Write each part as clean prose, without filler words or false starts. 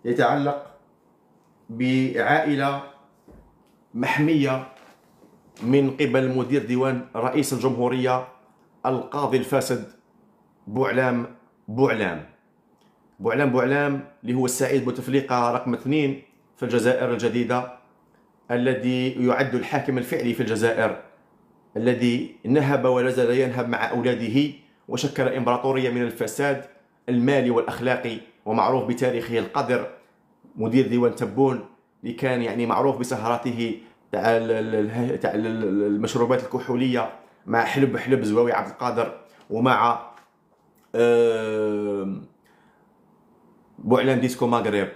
يتعلق بعائلة محمية من قبل مدير ديوان رئيس الجمهورية القاضي الفاسد بوعلام بوعلام اللي هو السعيد بوتفليقة رقم 2 في الجزائر الجديدة، الذي يعد الحاكم الفعلي في الجزائر، الذي نهب ولا زال ينهب مع أولاده وشكل إمبراطورية من الفساد المالي والأخلاقي، ومعروف بتاريخه القذر. مدير ديوان تبون اللي كان يعني معروف بسهراته تاع المشروبات الكحولية مع حلب زواوي عبد القادر ومع بوعلام ديسكو ماغرب.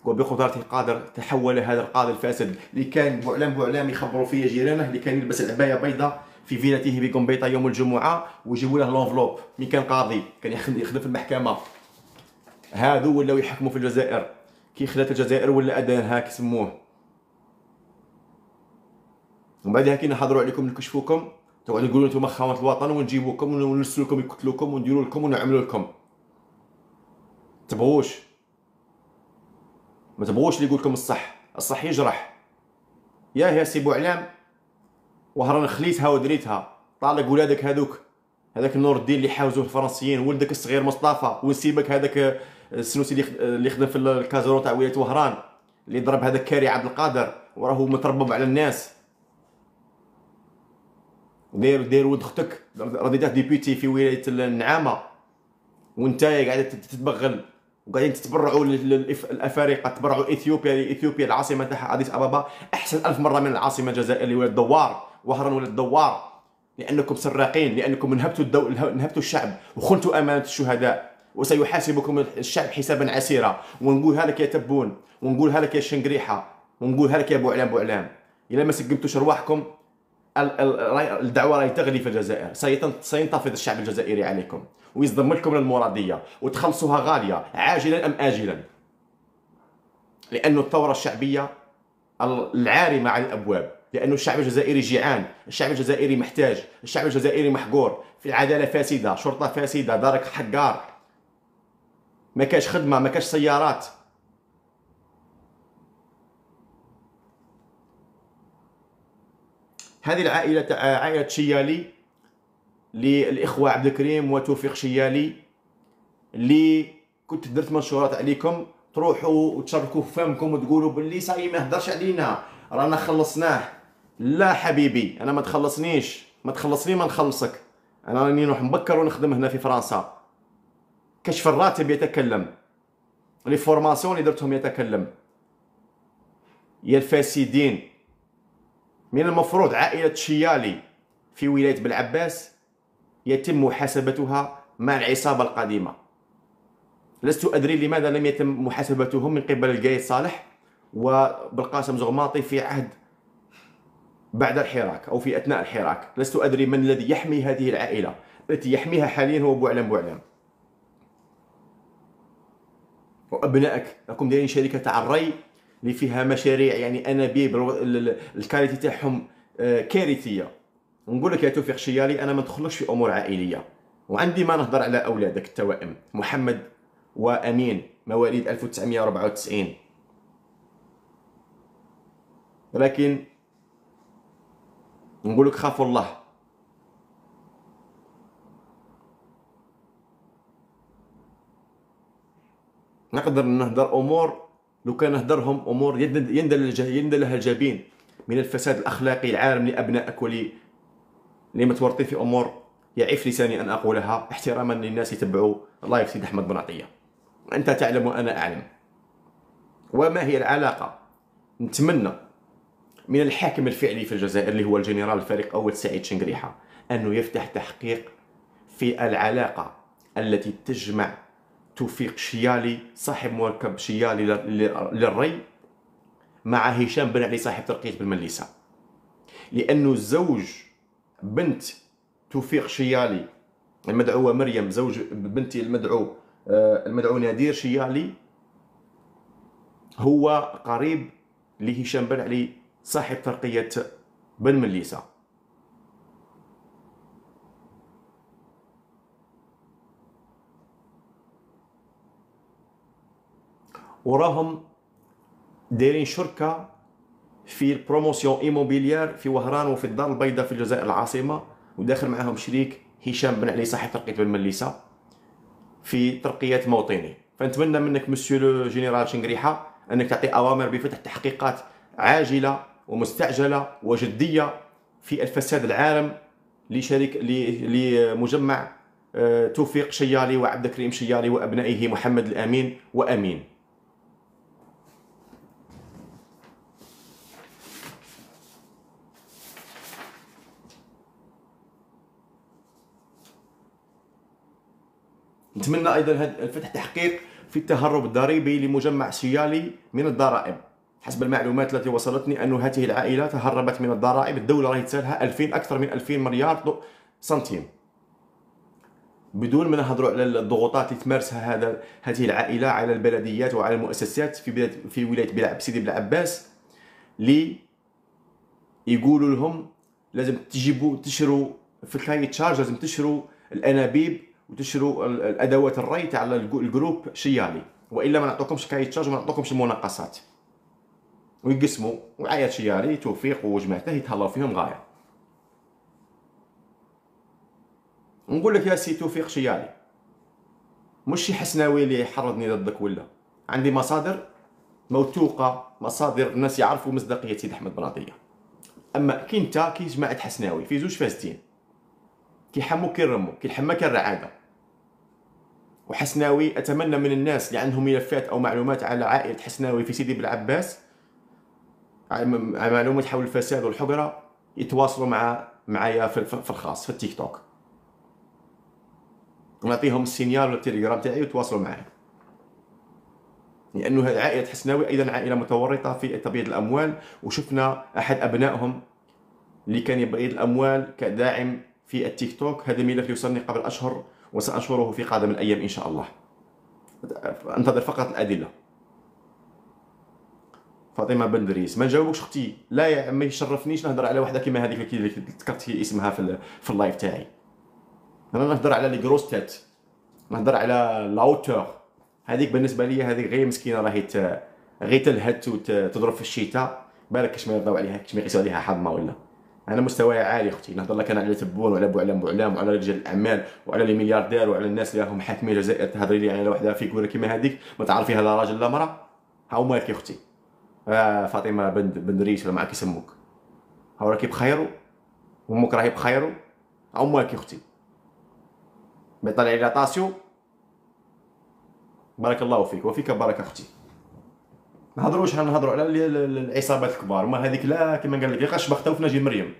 وبقدرته القادر تحول هذا القاضي الفاسد اللي كان بوعلام يخبروا فيه جيرانه، اللي كان يلبس العبايه بيضاء في فيلته بقنبيطه يوم الجمعه ويجيبوا له لونفلوب مين كان قاضي، كان يخدم في المحكمه. هذو ولاو يحكموا في الجزائر كي خلات الجزائر ولا ادانها كيسموه. ومن بعدها كي نحضروا عليكم نكشفوكم تقعدوا تقولوا انتم خونه الوطن ونجيبوكم ونرسلوكم يقتلوكم ونديروا لكم ونعملوا لكم. تبغوش ما تبغوش اللي يقول لكم الصح يجرح. يا سي بوعلام وهران خليتها ودريتها، طالق ولادك هذاك نور الدين اللي حاوزوه الفرنسيين، ولدك الصغير مصطفى، ونسيبك هذاك السنوسي اللي يخدم في الكازرو تاع ولايه وهران اللي ضرب هذاك كاري عبد القادر وراه متربب على الناس. دير ولد اختك رضيته ديبيتي في ولايه النعامه، وانت قاعده تتبغل وقاعدين تتبرعوا للافارقه، تبرعوا اثيوبيا العاصمه تاعها اديس ابابا احسن 1000 مره من العاصمه الجزائر اللي ولات دوار، وهران ولات دوار، لانكم سراقين، لانكم نهبتوا الشعب وخنتوا امانه الشهداء، وسيحاسبكم الشعب حسابا عسيرا. ونقولها لك يا تبون، ونقولها لك يا شنقريحه، ونقولها لك يا بوعلام الا ما سقمتوش ارواحكم الدعوه راهي تغلي في الجزائر. سينتفض الشعب الجزائري عليكم ويصدم لكم المراديه وتخلصوها غاليه عاجلا ام اجلا، لأن الثوره الشعبيه العارمه على الابواب، لأن الشعب الجزائري جيعان، الشعب الجزائري محتاج، الشعب الجزائري محقور، في العداله فاسده، شرطه فاسده، دارك حقار، ما كاش خدمه، ما كاش سيارات. هذه العائله تاع عائله شيالي للاخوه عبد الكريم وتوفيق شيالي، اللي كنت درت منشورات عليكم تروحوا وتشركوا في فمكم وتقولوا باللي صاي ما هدرش علينا رانا خلصناه. لا حبيبي، انا ما تخلصنيش، ما تخلصني ما نخلصك. انا راني نروح مبكر ونخدم هنا في فرنسا. كشف الراتب يتكلم، لي فورماسيون اللي درتهم يتكلم. يا الفاسدين، من المفروض عائله شيالي في ولايه بلعباس يتم محاسبتها مع العصابه القديمه. لست ادري لماذا لم يتم محاسبتهم من قبل القايد صالح وبالقاسم زغماطي في عهد بعد الحراك او في اثناء الحراك. لست ادري من الذي يحمي هذه العائله. التي يحميها حاليا هو بوعلام. وابنائك راكم دايرين شركه تاع الري اللي فيها مشاريع يعني انابيب الكاليتي تاعهم كارثيه. نقول لك يا توفيق شيالي، انا ما ندخلش في امور عائليه، وعندي ما نهضر على اولادك التوائم محمد وامين مواليد 1994، ولكن نقول لك خافوا الله. نقدر نهدر امور لو كان نهدرهم امور يندل لها الجبين من الفساد الاخلاقي العارم لابنائك ولي متورطين في امور يعف لساني ان اقولها احتراما للناس يتبعوا الله يفسد احمد بن عطيه. انت تعلم وانا اعلم. وما هي العلاقه؟ نتمنى من الحاكم الفعلي في الجزائر اللي هو الجنرال الفريق اول سعيد شنقريحه انه يفتح تحقيق في العلاقه التي تجمع توفيق شيالي صاحب مركب شيالي للري مع هشام بن علي صاحب ترقية بالمليسة، لأنه زوج بنت توفيق شيالي المدعوة مريم، زوج بنتي المدعو نادير شيالي، هو قريب لهشام بن علي صاحب ترقية بن مليسة. وراهم دايرين شركه في البروموسيون ايموبيليار في وهران وفي الدار البيضاء في الجزائر العاصمه، وداخل معاهم شريك هشام بن علي صاحب ترقيه بن مليسه في ترقيات موطني. فنتمنى منك مسيو لو جينيرال شنقريحه انك تعطي اوامر بفتح تحقيقات عاجله ومستعجله وجديه في الفساد العارم لشركه لمجمع توفيق شيالي وعبد الكريم شيالي وابنائه محمد الامين وامين. نتمنى ايضا فتح تحقيق في التهرب الضريبي لمجمع شيالي من الضرائب. حسب المعلومات التي وصلتني أن هذه العائلة تهربت من الضرائب، الدولة راهي تسالها 2000 أكثر من 2000 مليار سنتيم، بدون ما نهضروا على الضغوطات اللي تمارسها هذه العائلة على البلديات وعلى المؤسسات في ولاية سيدي بلعباس، اللي يقولوا لهم لازم تشروا في الكاي تشارج، لازم تشروا الأنابيب وتشروا الأدوات الري تاع الجروب شيالي، وإلا ما نعطوكمش كاي تشارج وما نعطوكمش المناقصات. ويقسموا وعيات شيالي توفيق وجماعته يتهلاو فيهم غايه. نقول لك يا سي توفيق شيالي، مش شي حسناوي اللي يحرضني ضدك، ولا عندي مصادر موثوقه، مصادر الناس يعرفوا مصداقيه سيد احمد بلاطيه. اما كي انت كي جماعه حسناوي في زوج فاسدين، كي حمو كي رمو، كي الحما كي الرعاده. وحسناوي اتمنى من الناس اللي عندهم ملفات او معلومات على عائله حسناوي في سيدي بلعباس، معلومات حول الفساد والحقره، يتواصلوا معايا في الخاص في التيك توك، ونعطيهم السينيال ولا التليجرام تاعي وتواصلوا معايا، لانه عائله حسناوي ايضا عائله متورطه في تبييض الاموال. وشفنا احد ابنائهم اللي كان يبيض الاموال كداعم في التيك توك. هذا ملف يوصلني قبل اشهر وسانشره في قادم الايام ان شاء الله. انتظر فقط الادله. فاطمه بن دريس، ما نجاوبكش اختي، لا ما يشرفنيش نهضر على وحده كيما هذيك اللي ذكرت اسمها في اللايف تاعي. انا نهضر على لي غروس تيت، نهضر على لاوتور. هذيك بالنسبه لي هذيك غير مسكينه، راهي غير تلهت وتضرب في الشتاء، بالك كاش ما يرضاو عليها، كاش ما يقيسوا عليها حظمه. ولا انا مستواي عالي اختي، نهضر لك انا على تبون وعلى بوعلام وعلى رجال الاعمال وعلى لي ملياردير وعلى الناس اللي راهم حاكمين الجزائر. تهضري لي على وحده فيكوره كيما هذيك ما تعرفيها لا راجل لا مراه. هاو مالك يا اختي فاطمه بن دريس ولا معاك يسموك، هاو راكي بخير وامك راهي بخير. هاو مالك يا اختي، بيطلع لي طاسيو. بارك الله فيك وفيك بارك اختي. نهضروش نهضروا على العصابات الكبار، ما هذيك لا كما قال لك غاش بختو في نجي مريم.